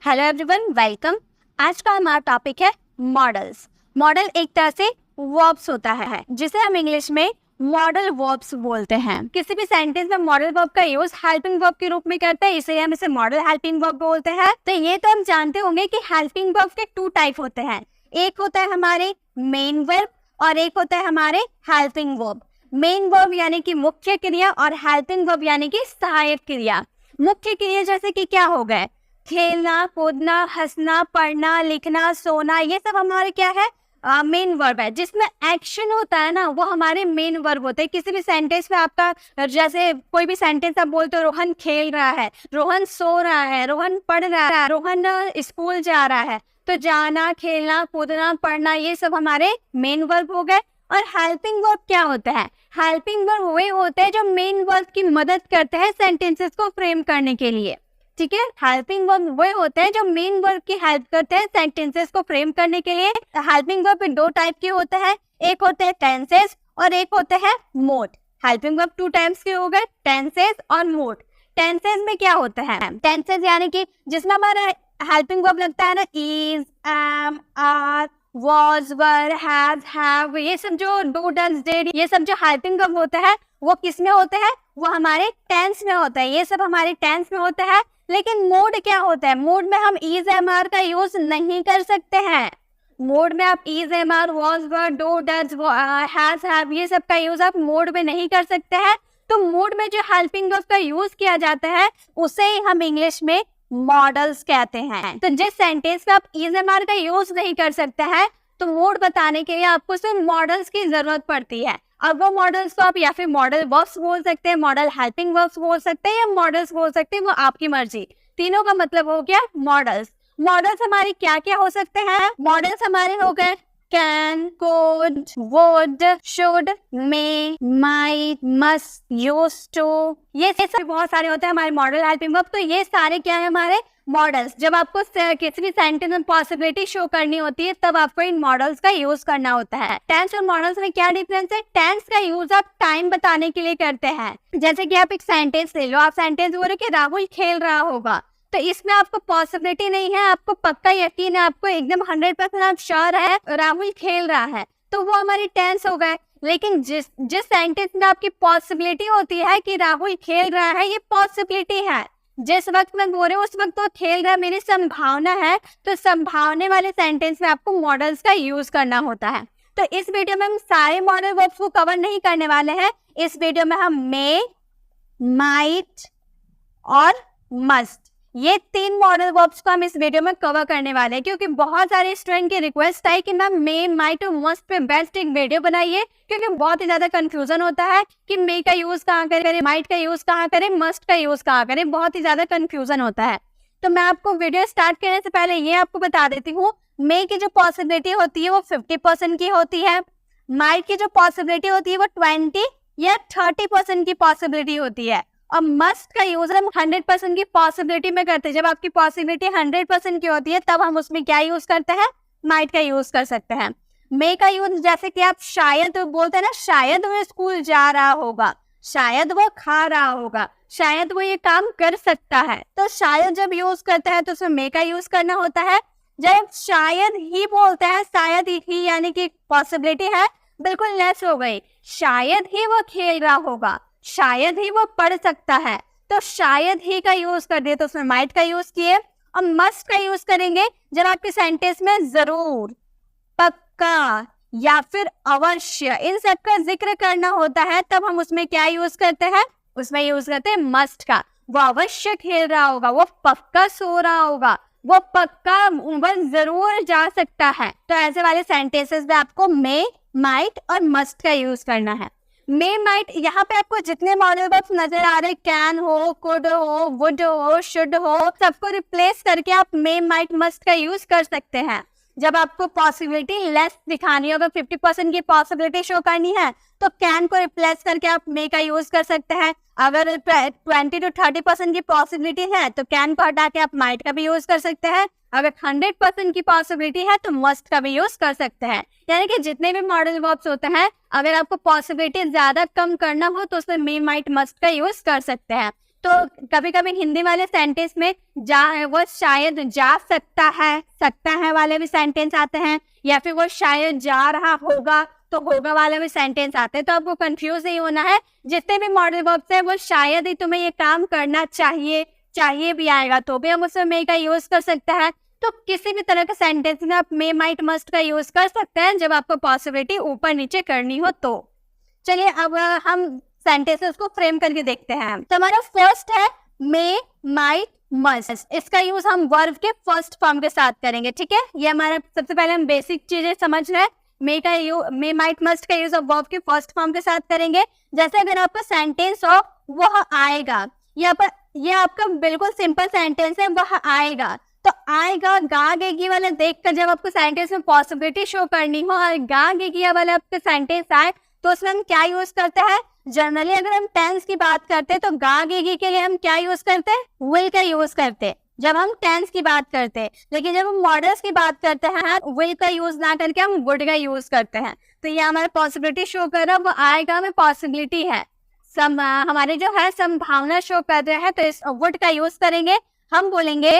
Hello everyone, welcome. आज का हमारा टॉपिक है मॉडल्स। मॉडल एक तरह से वर्ब्स होता है जिसे हम इंग्लिश में मॉडल वर्ब्स बोलते हैं। किसी भी सेंटेंस में मॉडल वर्ब का यूज हेल्पिंग वर्ब के रूप में करते हैं, इसलिए हम इसे मॉडल हेल्पिंग वर्ब बोलते हैं। तो ये तो हम जानते होंगे कि हेल्पिंग वर्ब के टू टाइप होते हैं, एक होता है हमारे मेन वर्ब और एक होता है हमारे हेल्पिंग वर्ब। मेन वर्ब यानी कि मुख्य क्रिया और हेल्पिंग वर्ब यानी कि सहायक क्रिया। मुख्य क्रिया जैसे कि क्या हो गए, खेलना, कूदना, हंसना, पढ़ना, लिखना, सोना, ये सब हमारे क्या है, मेन वर्ब है। जिसमें एक्शन होता है ना, वो हमारे मेन वर्ब होते हैं। किसी भी सेंटेंस में आपका जैसे कोई भी सेंटेंस आप बोलते हो, रोहन खेल रहा है, रोहन सो रहा है, रोहन पढ़ रहा है, रोहन स्कूल जा रहा है, तो जाना, खेलना, कूदना, पढ़ना, ये सब हमारे मेन वर्ब हो गए। और हेल्पिंग वर्ब क्या होता है? हेल्पिंग वर्ब वे होते हैं जो मेन वर्ब की मदद करते हैं सेंटेंसेस को फ्रेम करने के लिए। ठीक है, हेल्पिंग वर्ब वो होते हैं जो मेन वर्ब की हेल्प करते हैं सेंटेंसेस को फ्रेम करने के लिए। हेल्पिंग वर्ब दो टाइप के होते हैं, एक होते हैं टेंसेस और एक होते हैं mode. Helping verb two types के हो गए, टेंसेस और मोड। टेंसेस में क्या होता है? टेंसेस यानी कि जिसमें हमारा हेल्पिंग वर्ब लगता है ना, is, am, are, was, were, have, ये सब जो do, does, did, ये सब जो हेल्पिंग वर्ब होते हैं वो किस में होते हैं? वो हमारे टेंस में होता है। ये सब हमारे टेंस में होता है। लेकिन मोड क्या होता है? मोड में हम is, am, are का यूज नहीं कर सकते हैं। मोड में आप is, am, are, was, were, do, does, has, have, ये सब का यूज आप मोड में नहीं कर सकते हैं। तो मोड में जो हेल्पिंग वर्ब का यूज किया जाता है उसे ही हम इंग्लिश में मॉडल्स कहते हैं। तो जिस सेंटेंस में आप is, am, are का यूज नहीं कर सकते हैं, तो मोड बताने के लिए आपको सिर्फ मॉडल्स की जरूरत पड़ती है। अब वो मॉडल्स को आप या फिर मॉडल वर्ब्स बोल सकते हैं, मॉडल हेल्पिंग वर्ब्स बोल सकते हैं या मॉडल्स बोल सकते हैं, वो आपकी मर्जी। तीनों का मतलब हो गया मॉडल्स। मॉडल्स हमारे क्या क्या हो सकते हैं? मॉडल्स हमारे हो गए can, could, would, should, may, might, must, used to, ये सब बहुत सारे होते हैं हमारे मॉडल हेल्पिंग वर्ब। तो ये सारे क्या है हमारे मॉडल्स। जब आपको किसी भी सेंटेंस में पॉसिबिलिटी शो करनी होती है तब आपको इन मॉडल्स का यूज करना होता है। टेंस और मॉडल्स में क्या डिफरेंस है? टेंस का यूज आप टाइम बताने के लिए करते हैं। जैसे कि आप एक सेंटेंस ले लो, आप सेंटेंस बोल रहे कि राहुल खेल रहा होगा, तो इसमें आपको पॉसिबिलिटी नहीं है, आपको पक्का यकीन है, आपको एकदम 100% आप श्योर है राहुल खेल रहा है, तो वो हमारी टेंस हो गए। लेकिन जिस सेंटेंस में आपकी पॉसिबिलिटी होती है कि राहुल खेल रहा है, ये पॉसिबिलिटी है। जिस वक्त मैं बोल रही हूँ उस वक्त तो खेल रहा है, मेरी संभावना है, तो संभावने वाले सेंटेंस में आपको मॉडल्स का यूज करना होता है। तो इस वीडियो में हम सारे मॉडल वर्ब्स को कवर नहीं करने वाले हैं। इस वीडियो में हम मे, माइट और मस्ट, ये तीन मॉडल वर्ब्स को हम इस वीडियो में कवर करने वाले हैं, क्योंकि बहुत सारे स्टूडेंट की रिक्वेस्ट आई कि मैम मे, माइट और मस्ट पे बेस्ट एक वीडियो बनाइए, क्योंकि बहुत ही ज्यादा कंफ्यूजन होता है कि मे का यूज कहाँ करें, माइट का यूज कहाँ करें, मस्ट का यूज कहाँ करें, बहुत ही ज्यादा कंफ्यूजन होता है। तो मैं आपको वीडियो स्टार्ट करने से पहले ये आपको बता देती हूँ, मे की जो पॉसिबिलिटी होती है वो 50% की होती है, माइट की जो पॉसिबिलिटी होती है वो 20 या 30% की पॉसिबिलिटी होती है, और मस्ट का यूज हम 100% की पॉसिबिलिटी में करते हैं। जब आपकी पॉसिबिलिटी 100% की होती है तब हम उसमें क्या यूज करते हैं? माइट का यूज कर सकते हैं। मे का यूज जैसे कि आप शायद बोलते हैं ना, शायद वो स्कूल जा रहा होगा, शायद वो खा रहा होगा, शायद वो ये काम कर सकता है, तो शायद जब यूज करते हैं तो उसमें मे का यूज करना होता है। जब शायद ही बोलते हैं, शायद ही यानी कि पॉसिबिलिटी है बिल्कुल लेस हो गई, शायद ही वो खेल रहा होगा, शायद ही वो पढ़ सकता है, तो शायद ही का यूज कर दिए तो उसमें माइट का यूज किए। और मस्ट का यूज करेंगे जब आपके सेंटेंस में जरूर, पक्का या फिर अवश्य इन सब का जिक्र करना होता है, तब हम उसमें क्या यूज करते हैं? उसमें यूज करते हैं मस्ट का। वो अवश्य खेल रहा होगा, वो पक्का सो रहा होगा, वो पक्का वो जरूर जा सकता है, तो ऐसे वाले सेंटेंसेस में आपको मे, माइट और मस्ट का यूज करना है। मे, माइट, यहाँ पे आपको जितने मॉडल वर्ब्स नजर आ रहे, कैन हो, कुड हो, वुड हो, शुड हो, सबको रिप्लेस करके आप मे, माइट, मस्ट का यूज कर सकते हैं। जब आपको पॉसिबिलिटी लेस दिखानी है, अगर 50% की पॉसिबिलिटी शो करनी है तो कैन को रिप्लेस करके आप मे का यूज कर सकते हैं। अगर 20 to 30% की पॉसिबिलिटी है तो कैन को हटा के आप माइट का भी यूज कर सकते हैं। अगर 100% की पॉसिबिलिटी है तो मस्ट का भी यूज कर सकते हैं। यानी कि जितने भी मॉडल वर्ब्स होते हैं, अगर आपको पॉसिबिलिटी ज्यादा कम करना हो तो उसमें मे, माइट, मस्ट का यूज कर सकते हैं। तो कभी कभी हिंदी वाले सेंटेंस में वो शायद जा सकता है वाले भी सेंटेंस आते हैं, या फिर वो शायद जा रहा होगा तो होगा वाले भी सेंटेंस आते हैं। तो आपको कंफ्यूज नहीं होना है, जितने भी मॉडल वर्ब्स है वो शायद ही तुम्हें ये काम करना चाहिए भी आएगा तो भी हम उसमें मे का यूज कर सकते हैं। तो किसी भी तरह के सेंटेंस में आप मे, माइट, मस्ट का यूज कर सकते हैं जब आपको पॉसिबिलिटी ऊपर नीचे करनी हो तो। चलिए अब हम सेंटेंसेस को फ्रेम करके देखते हैं। तो हमारा फर्स्ट है मे, माइट, मस्ट। इसका यूज हम वर्ब के फर्स्ट फॉर्म के साथ करेंगे, ठीक है। ये हमारा सबसे पहले हम बेसिक चीजें समझ रहे हैं। मे, माइट, मस्ट का यूज वर्ब के फर्स्ट फॉर्म के साथ करेंगे। जैसे अगर आपका सेंटेंस हो वह आएगा, यहाँ पर ये आपका बिल्कुल सिंपल सेंटेंस है, वह आएगा। तो आएगा गा गेगी वाला देखकर जब आपको सेंटेंस में पॉसिबिलिटी शो करनी हो और गा गेगी वाला आपका सेंटेंस आए तो उसमें हम क्या यूज करते हैं। जनरली अगर हम टेंस की बात करते हैं तो गा गेगी के लिए हम क्या यूज करते हैं, विल का यूज करते हैं जब हम टेंस की बात करते हैं। लेकिन जब हम मॉडल्स की बात करते हैं विल का यूज ना करके हम वुड का यूज करते हैं। तो ये हमारा पॉसिबिलिटी शो कर रहा है, वो आएगा में पॉसिबिलिटी है, हमारे जो है संभावना शो कर रहे हैं। तो इस वुड का यूज करेंगे। हम बोलेंगे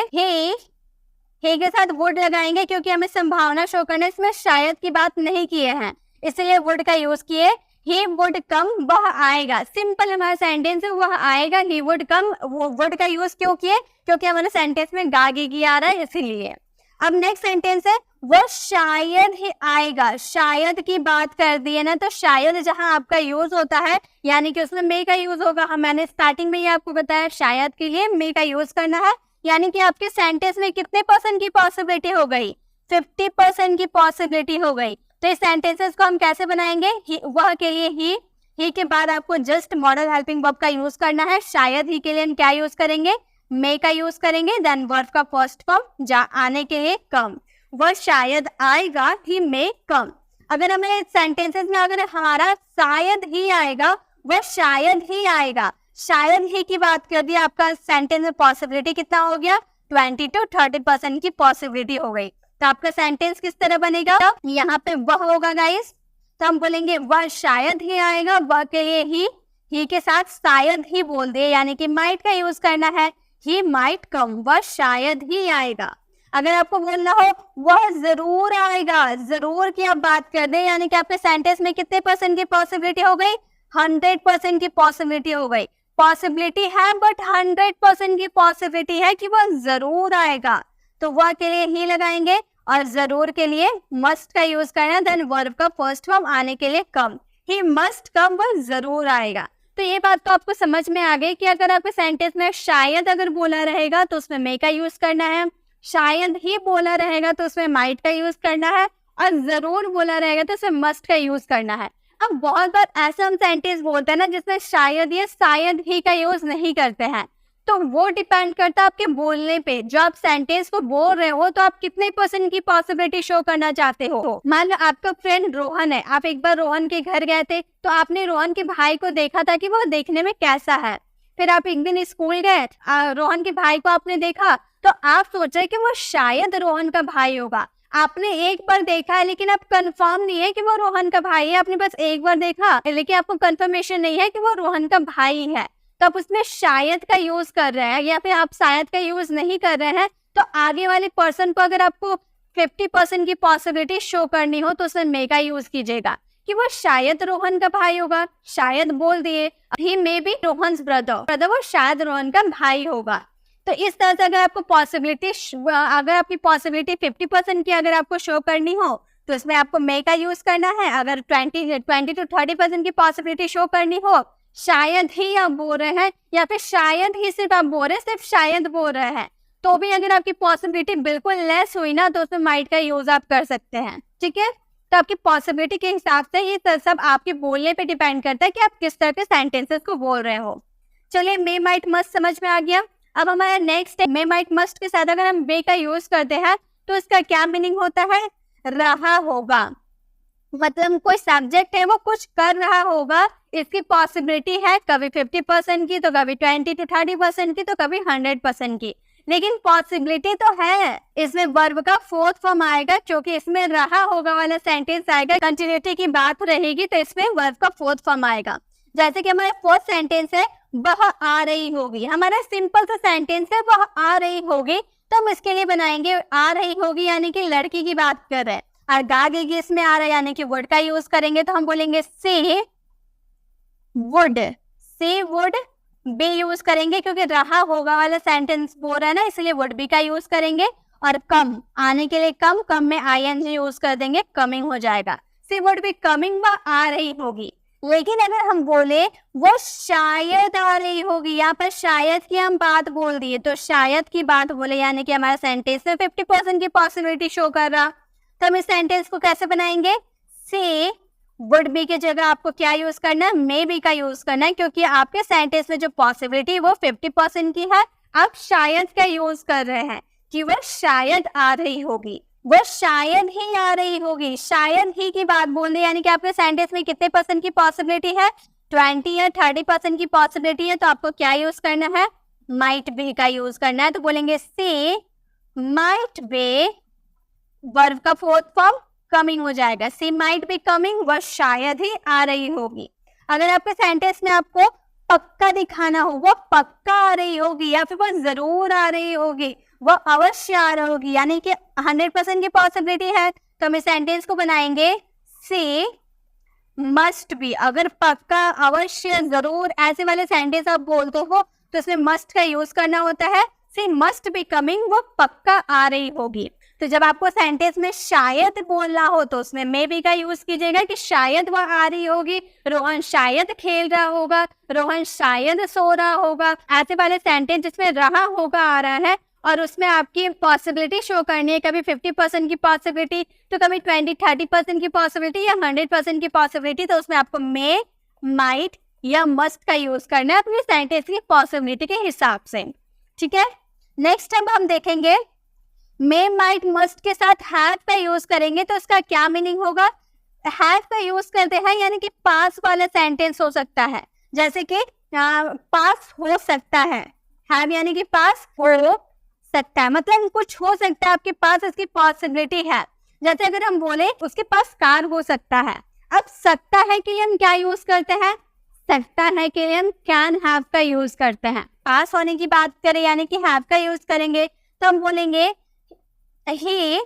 हे के साथ वुड लगाएंगे क्योंकि हमें संभावना शो करने इसमें शायद की बात नहीं किए हैं, इसलिए वुड का यूज किए। ही वुड कम, वह आएगा। सिंपल हमारा सेंटेंस है, वह आएगा। ही वुड कम, वो वुड का यूज क्यों किए, क्योंकि हमारे सेंटेंस में गागेगी आ रहा है इसीलिए। अब नेक्स्ट सेंटेंस है वह शायद ही आएगा। शायद की बात कर दी है ना, तो शायद जहां आपका यूज होता है यानी कि उसमें मे का यूज होगा। मैंने स्टार्टिंग में ही आपको बताया शायद के लिए मे का यूज करना है, यानी कि आपके सेंटेंस में कितने % की पॉसिबिलिटी हो गई, 50% की पॉसिबिलिटी हो गई। तो इस सेंटेंसेस को हम कैसे बनाएंगे, वह के लिए ही के बाद आपको जस्ट मॉडल हेल्पिंग वर्ब का यूज करना है। शायद ही के लिए हम क्या यूज करेंगे, मे का यूज करेंगे। देन वर्ब का फर्स्ट फॉर्म जा आने के लिए कम, वह शायद आएगा, ही मे कम। अगर हमें सेंटेंसेस में अगर हमारा शायद ही आएगा, वह शायद ही आएगा, शायद ही की बात कर दी, आपका सेंटेंस में पॉसिबिलिटी कितना हो गया, 20 to 30% की पॉसिबिलिटी हो गई। तो आपका सेंटेंस किस तरह बनेगा, यहाँ पे वह होगा गाइस। तो हम बोलेंगे वह शायद ही आएगा, वह के लिए ही के साथ शायद ही बोल दे, यानी कि माइट का यूज करना है। ही माइट कम, वह शायद ही आएगा। अगर आपको बोलना हो वह जरूर आएगा, जरूर की आप बात कर दे, यानी कि आपके सेंटेंस में कितने % की पॉसिबिलिटी हो गई, 100% की पॉसिबिलिटी हो गई। पॉसिबिलिटी है बट 100% की पॉसिबिलिटी है कि वह जरूर आएगा, तो वह के लिए ही लगाएंगे और जरूर के लिए मस्ट का यूज करना। देन वर्ब का फर्स्ट फॉर्म आने के लिए कम, ही मस्ट कम, वह जरूर आएगा। तो ये बात तो आपको समझ में आ गई कि अगर आपके सेंटेंस में शायद अगर बोला रहेगा तो उसमें मे का यूज करना है, शायद ही बोला रहेगा तो उसमें माइट का यूज करना है, और जरूर बोला रहेगा तो उसमें मस्ट का यूज करना है। अब बहुत बार ऐसा हम सेंटेंस बोलते हैं ना जिसमें शायद या शायद ही का यूज नहीं करते हैं, तो वो डिपेंड करता है आपके बोलने पे। जो आप सेंटेंस को बोल रहे हो तो आप कितने % की पॉसिबिलिटी शो करना चाहते हो। मान लो आपका फ्रेंड रोहन है, आप एक बार रोहन के घर गए थे तो आपने रोहन के भाई को देखा था कि वो देखने में कैसा है। फिर आप एक दिन स्कूल गए, रोहन के भाई को आपने देखा तो आप सोच रहे कि वो शायद रोहन का भाई होगा। आपने एक बार देखा है लेकिन आप कंफर्म नहीं है कि वो रोहन का भाई है, आपने बस एक बार देखा लेकिन आपको कंफर्मेशन नहीं है कि वो रोहन का भाई है, तो आप उसमें शायद का यूज कर रहे हैं, या फिर आप शायद का यूज नहीं कर रहे हैं। तो आगे वाले पर्सन को अगर आपको 50% की पॉसिबिलिटी शो करनी हो तो उसमें मे का यूज कीजिएगा कि वो शायद रोहन का भाई होगा, शायद बोल दिए। ही मे बी रोहन्स ब्रदर, वो शायद रोहन का भाई होगा। तो इस तरह से अगर आपको पॉसिबिलिटी, अगर आपकी पॉसिबिलिटी 50% की अगर आपको शो करनी हो तो इसमें आपको मे का यूज करना है। अगर 20 to 30% की पॉसिबिलिटी शो करनी हो, शायद ही आप बोल रहे हैं या फिर शायद ही सिर्फ आप बोल रहे हैं, सिर्फ शायद बोल रहे हैं, तो भी अगर आपकी पॉसिबिलिटी बिल्कुल लेस हुई ना तो उसमें माइट का यूज आप कर सकते हैं, ठीक है। तो आपकी पॉसिबिलिटी के हिसाब से ये सब आपके बोलने पे डिपेंड करता है कि आप किस तरह के सेंटेंसेस को बोल रहे हो। चलिए मे, माइट, मस्ट समझ में आ गया। अब हमारा नेक्स्ट है मे, माइट, मस्ट के साथ अगर हम मे का यूज करते हैं तो इसका क्या मीनिंग होता है, रहा होगा। मतलब कोई सब्जेक्ट है वो कुछ कर रहा होगा, इसकी पॉसिबिलिटी है कभी 50% की, तो कभी 20 to 30% की, तो कभी 100% की, लेकिन पॉसिबिलिटी तो है। इसमें वर्ब का फोर्थ फॉर्म आएगा क्योंकि इसमें रहा होगा वाला सेंटेंस आएगा, कंटिन्यूटी की बात रहेगी तो इसमें वर्ब का फोर्थ फॉर्म आएगा। जैसे कि हमारा फर्स्ट सेंटेंस है वह आ रही होगी, हमारा सिंपल सा सेंटेंस है वह आ रही होगी, तो हम इसके लिए बनाएंगे आ रही होगी यानी कि लड़की की बात कर रहे हैं, और गागेगी इसमें आ रहा है यानी कि वुड का यूज करेंगे, तो हम बोलेंगे से वुड बी यूज करेंगे क्योंकि रहा होगा वाला सेंटेंस बोल रहा है ना, इसलिए वुड बी का यूज करेंगे। और कम आने के लिए कम में आईएनजी यूज कर देंगे, कमिंग हो जाएगा। सी वुड बी कमिंग, वह आ रही होगी। लेकिन अगर हम बोले वो शायद आ रही होगी, यहाँ पर शायद की हम बात बोल दिए, तो शायद की बात बोले यानी कि हमारा सेंटेंस में 50% की पॉसिबिलिटी शो कर रहा, तो हम इस सेंटेंस को कैसे बनाएंगे? से वुड बी की जगह आपको क्या यूज करना है? मे बी का यूज करना है, क्योंकि आपके सेंटेंस में जो पॉसिबिलिटी वो 50% की है। आप शायद का यूज कर रहे हैं कि वह शायद आ रही होगी, वह शायद ही आ रही होगी, शायद ही की बात बोल रही है, यानी कि आपके सेंटेंस में कितने परसेंट की पॉसिबिलिटी है? 20 या 30% की पॉसिबिलिटी है, तो आपको क्या यूज करना है? माइट बी का यूज करना है। तो बोलेंगे सी माइट बी, वर्ब का फोर्थ फॉर्म कमिंग हो जाएगा, सी माइट बी कमिंग, वह शायद ही आ रही होगी। अगर आपके सेंटेंस में आपको पक्का दिखाना हो, वो पक्का आ रही होगी या फिर वो जरूर आ रही होगी, वो अवश्य आ रही होगी, यानी कि 100% की पॉसिबिलिटी है, तो हम इस सेंटेंस को बनाएंगे सी मस्ट बी। अगर पक्का, अवश्य, जरूर ऐसे वाले सेंटेंस आप बोलते हो तो इसमें मस्ट का यूज करना होता है। सी मस्ट बी कमिंग, वो पक्का आ रही होगी। तो जब आपको सेंटेंस में शायद बोलना हो तो उसमें मे बी का यूज कीजिएगा कि शायद वह आ रही होगी, रोहन शायद खेल रहा होगा, रोहन शायद सो रहा होगा। ऐसे वाले सेंटेंस जिसमें रहा होगा आ रहा है और उसमें आपकी पॉसिबिलिटी शो करनी है, कभी 50% की पॉसिबिलिटी तो कभी 20-30% की पॉसिबिलिटी या 100% की पॉसिबिलिटी, तो उसमें आपको मे, माइट या मस्ट का यूज करना है अपनी सेंटेंस की पॉसिबिलिटी के हिसाब से। ठीक है, नेक्स्ट अब हम देखेंगे मे, माइट, मस्ट के साथ हैव का यूज करेंगे तो इसका क्या मीनिंग होगा? हैव का यूज करते हैं यानी कि पास वाला सेंटेंस हो सकता है, जैसे कि पास हो सकता है, हैव यानी कि पास हो सकता है, मतलब कुछ हो सकता है आपके पास, इसकी पॉसिबिलिटी है। जैसे अगर हम बोले उसके पास कार हो सकता है, अब सकता है कि हम क्या यूज करते हैं? सकता है के लिए हम कैन हैव का यूज करते हैं। पास होने की बात करें यानी कि हैव का यूज करेंगे तो हम बोलेंगे ही,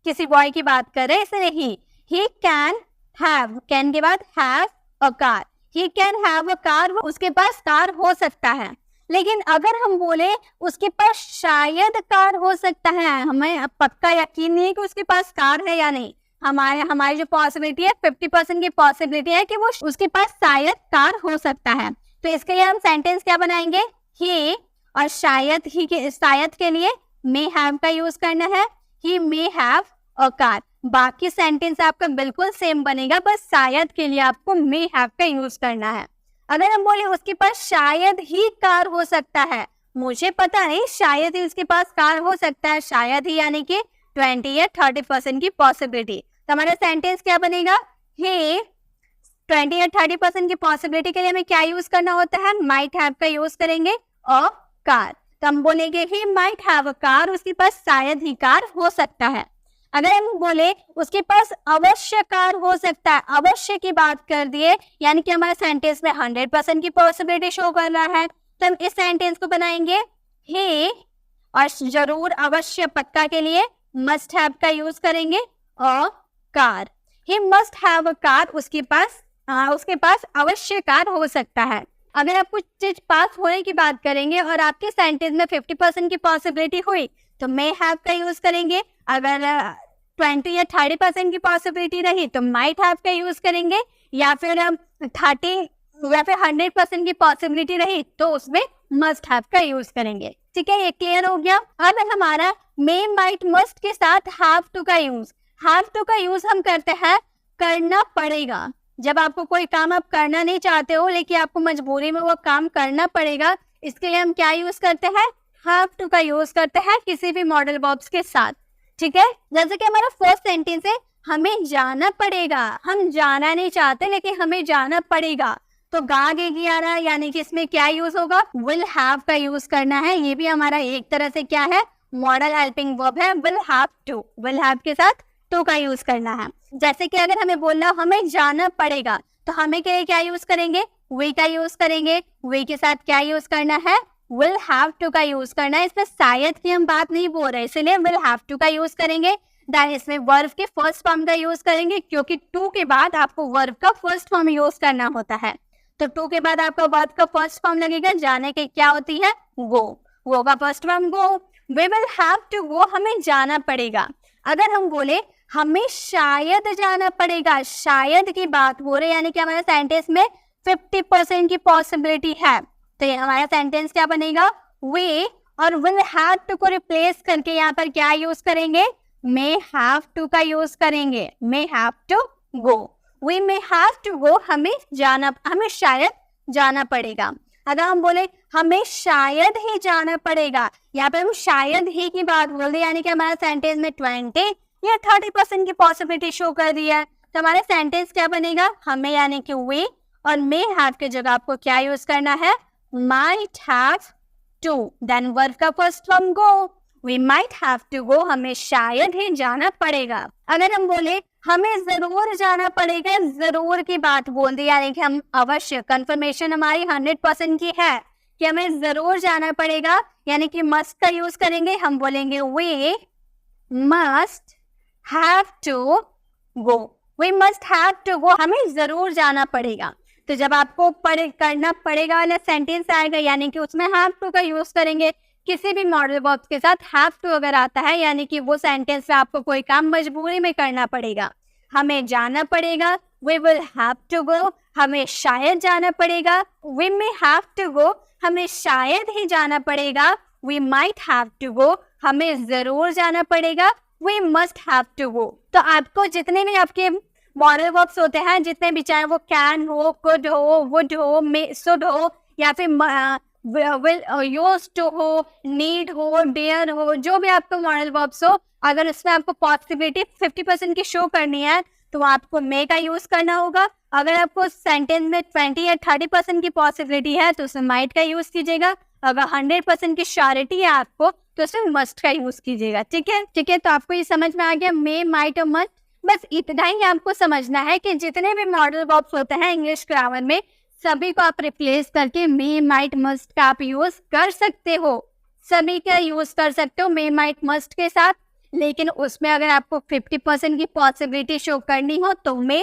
किसी बॉय की बात कर रहे हैं इसलिए ही कैन हैव, कैन के बाद have a car, he can have a car, उसके पास कार हो सकता है। लेकिन अगर हम बोले उसके पास शायद कार हो सकता है, हमें पक्का यकीन नहीं है कि उसके पास कार है या नहीं, हमारी जो पॉसिबिलिटी है 50% की पॉसिबिलिटी है कि वो उसके पास शायद कार हो सकता है। तो इसके लिए हम सेंटेंस क्या बनाएंगे? ही, और शायद के लिए मे हैव का यूज करना है, ही मे हैव अ कार। बाकी सेंटेंस आपका बिल्कुल सेम बनेगा, बस शायद के लिए आपको मे हैव का यूज करना है। अगर हम बोले उसके पास शायद ही कार हो सकता है, मुझे पता नहीं, शायद ही उसके पास कार हो सकता है, शायद ही यानी कि 20 या 30% की पॉसिबिलिटी, तो हमारा सेंटेंस क्या बनेगा? ही 20 या 30% की पॉसिबिलिटी के लिए हमें क्या यूज करना होता है? माइट हैव का यूज करेंगे और कार, तो हम बोलेंगे he might have a car, उसके पास शायद ही कार हो सकता है। अगर हम बोले उसके पास अवश्य कार हो सकता है, अवश्य की बात कर दिए यानी कि हमारे सेंटेंस में 100% की पॉसिबिलिटी शो कर रहा है, तो हम इस सेंटेंस को बनाएंगे ही, और जरूर, अवश्य, पक्का के लिए मस्ट हैव का यूज करेंगे और car, he must have a car, उसके पास अवश्य कार हो सकता है। अगर आप कुछ चीज पास होने की बात करेंगे और आपके सेंटेंस में 50% की पॉसिबिलिटी हुई तो मे हैव का यूज करेंगे, अगर 20 या 30% की पॉसिबिलिटी रही तो माइट हैव का यूज करेंगे, या फिर 30 या फिर 100% की पॉसिबिलिटी रही तो उसमें मस्ट हैव का यूज करेंगे। ठीक है, ये क्लियर हो गया। अब हमारा मे, माइट, मस्ट के साथ हैव टू का यूज, हैव टू का यूज हम करते हैं करना पड़ेगा। जब आपको कोई काम आप करना नहीं चाहते हो लेकिन आपको मजबूरी में वो काम करना पड़ेगा, इसके लिए हम क्या यूज करते हैं? हैव टू का यूज करते हैं किसी भी मॉडल वर्ब्स के साथ। ठीक है, जैसे कि हमारा फर्स्ट सेंटेंस है हमें जाना पड़ेगा, हम जाना नहीं चाहते लेकिन हमें जाना पड़ेगा, तो गागेगी आ रहा है यानी कि इसमें क्या यूज होगा? विल हैव का यूज करना है। ये भी हमारा एक तरह से क्या है? मॉडल हेल्पिंग वर्ब है, will have to, will have के साथ टू का यूज करना है। जैसे कि अगर हमें बोलना हमें जाना पड़ेगा तो हमें के लिए क्या यूज करेंगे? वी का यूज करेंगे, वी के साथ क्या यूज करना है, विल हैव टू का यूज करना है। इसमें शायद की हम बात नहीं बोल रहे, इसलिए विल हैव टू का यूज करेंगे। देन इसमें वर्ब के फर्स्ट फॉर्म का यूज करेंगे, क्योंकि टू के बाद आपको वर्ब का फर्स्ट फॉर्म यूज करना होता है। तो टू के बाद आपका वर्ब का फर्स्ट फॉर्म लगेगा, जाने के क्या होती है, गो का first form go. We will have to go, हमें जाना पड़ेगा। अगर हम बोले हमें शायद जाना पड़ेगा, शायद की बात हो रही है, यानी कि हमारे सेंटेंस में 50% की पॉसिबिलिटी है, तो ये हमारा सेंटेंस क्या बनेगा, वी और विल हैव टू को रिप्लेस करके यहाँ पर क्या यूज करेंगे, मे हैव टू का यूज करेंगे, may have to go. We may have to go, हमें शायद जाना पड़ेगा। अगर हम बोले हमें शायद ही जाना पड़ेगा, यहाँ पे हम शायद ही की बात बोल रहे, यानी कि हमारा सेंटेंस में 20 या 30% की पॉसिबिलिटी शो कर दी है, तो हमारा सेंटेंस क्या बनेगा, हमें यानी कि वी और मे हैव के जगह आपको क्या यूज करना है, might have to. Then verb का first form go, we might have to go, हमें शायद ही जाना पड़ेगा। अगर हम बोले हमें जरूर जाना पड़ेगा, जरूर की बात बोल दी, यानी कि हम अवश्य, कंफर्मेशन हमारी 100% की है कि हमें जरूर जाना पड़ेगा, यानी कि मस्ट का यूज करेंगे। हम बोलेंगे we must have to go, we must have to go, हमें जरूर जाना पड़ेगा। तो जब आपको करना पड़ेगा वाला सेंटेंस आएगा, यानी कि उसमें हैव टू का यूज करेंगे। किसी भी मॉडल वर्ब के साथ हैव टू अगर आता है, यानी कि वो सेंटेंस में आपको कोई काम मजबूरी में करना पड़ेगा। हमें जाना पड़ेगा, we will have to go, हमें शायद जाना पड़ेगा, we may have to go, हमें शायद ही जाना पड़ेगा, we might have to go, हमें जरूर जाना पड़ेगा, we must have to go. तो आपको जितने भी आपके मॉडल वर्ब्स होते हैं, जितने भी, चाहे वो कैन हो, कुड हो, वुड हो, मे शुड हो, या फिर विल यूज टू हो, नीड हो, डेयर हो, जो भी आपको मॉडल वर्ब्स हो, अगर उसमें आपको पॉसिबिलिटी 50% की शो करनी है, तो आपको मे का यूज करना होगा। अगर आपको सेंटेंस में 20 या 30% की पॉसिबिलिटी है, तो उसमें माइट का यूज कीजिएगा। अगर 100% की श्योरिटी है आपको, तो उसमें मस्ट का यूज कीजिएगा। ठीक है, तो आपको ये समझ में आ गया, मे, माइट और मस्ट। बस इतना ही आपको समझना है कि जितने भी मॉडल वर्ब्स होते हैं इंग्लिश ग्रामर में, सभी को आप रिप्लेस करके मे, माइट, मस्ट का आप यूज कर सकते हो। सभी का यूज कर सकते हो मे, माइट, मस्ट के साथ, लेकिन उसमें अगर आपको 50% की पॉसिबिलिटी शो करनी हो तो मे,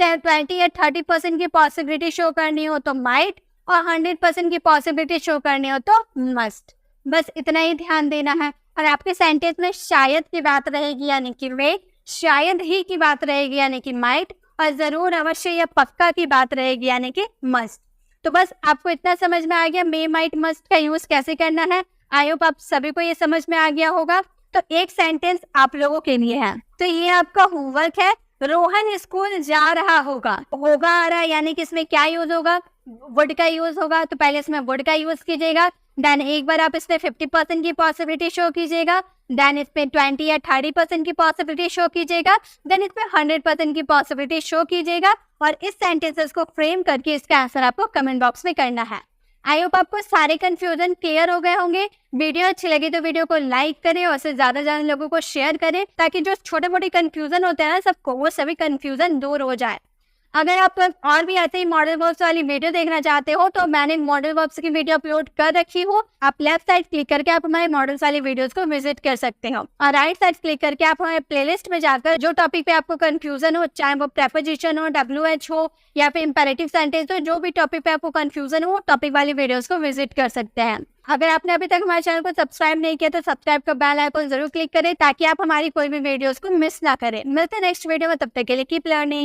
20 या 30% की पॉसिबिलिटी शो करनी हो तो माइट, और 100% की पॉसिबिलिटी शो करनी हो तो मस्ट। बस इतना ही ध्यान देना है। और आपके सेंटेंस में शायद की बात रहेगी, यानी कि मे, शायद ही की बात रहेगी, यानी कि माइट, और जरूर, अवश्य या पक्का की बात रहेगी, यानी कि मस्ट। तो बस आपको इतना समझ में आ गया मे, माइट, मस्ट का यूज कैसे करना है। आई होप आप सभी को ये समझ में आ गया होगा। तो एक सेंटेंस आप लोगों के लिए है, तो ये आपका होमवर्क है। रोहन स्कूल जा रहा होगा आ रहा है, यानी कि इसमें क्या यूज होगा, वुड का यूज होगा। तो पहले इसमें वुड का यूज कीजिएगा, देन एक बार आप इसमें 50% की पॉसिबिलिटी शो कीजिएगा, देन इसमें 20 या 30% की पॉसिबिलिटी शो कीजिएगा, देन इसमें 100% की पॉसिबिलिटी शो कीजिएगा, और इस सेंटेंसेस को फ्रेम करके इसका आंसर आपको कमेंट बॉक्स में करना है। आई होप आपको सारे कंफ्यूजन क्लियर हो गए होंगे। वीडियो अच्छी लगी तो वीडियो को लाइक करें और उससे ज्यादा लोगों को शेयर करें, ताकि जो छोटे मोटे कंफ्यूजन होते हैं ना सबको, वो सभी कंफ्यूजन दूर हो जाए। अगर आप और भी ऐसे ही मॉडल वर्ब्स वाली वीडियो देखना चाहते हो, तो मैंने मॉडल वर्ब्स की वीडियो अपलोड कर रखी हो। आप लेफ्ट साइड क्लिक करके आप हमारे मॉडल्स वाली वीडियोस को विजिट कर सकते हो, और राइट साइड क्लिक करके आप हमारे प्लेलिस्ट में जाकर जो टॉपिक पे आपको कंफ्यूजन हो, चाहे वो प्रेपोजिशन हो, WH हो, या फिर इंपेरेटिव सेंटेंस हो, जो भी टॉपिक पे आपको कंफ्यूजन हो, टॉपिक वाली वीडियोस को विजिट कर सकते हैं। अगर आपने अभी तक हमारे चैनल को सब्सक्राइब नहीं किया, तो सब्सक्राइब का बेल आइकन जरूर क्लिक करें, ताकि आप हमारी कोई भी वीडियोस को मिस ना करें। मिलते हैं नेक्स्ट वीडियो में, तब तक के लिए कीप लर्निंग।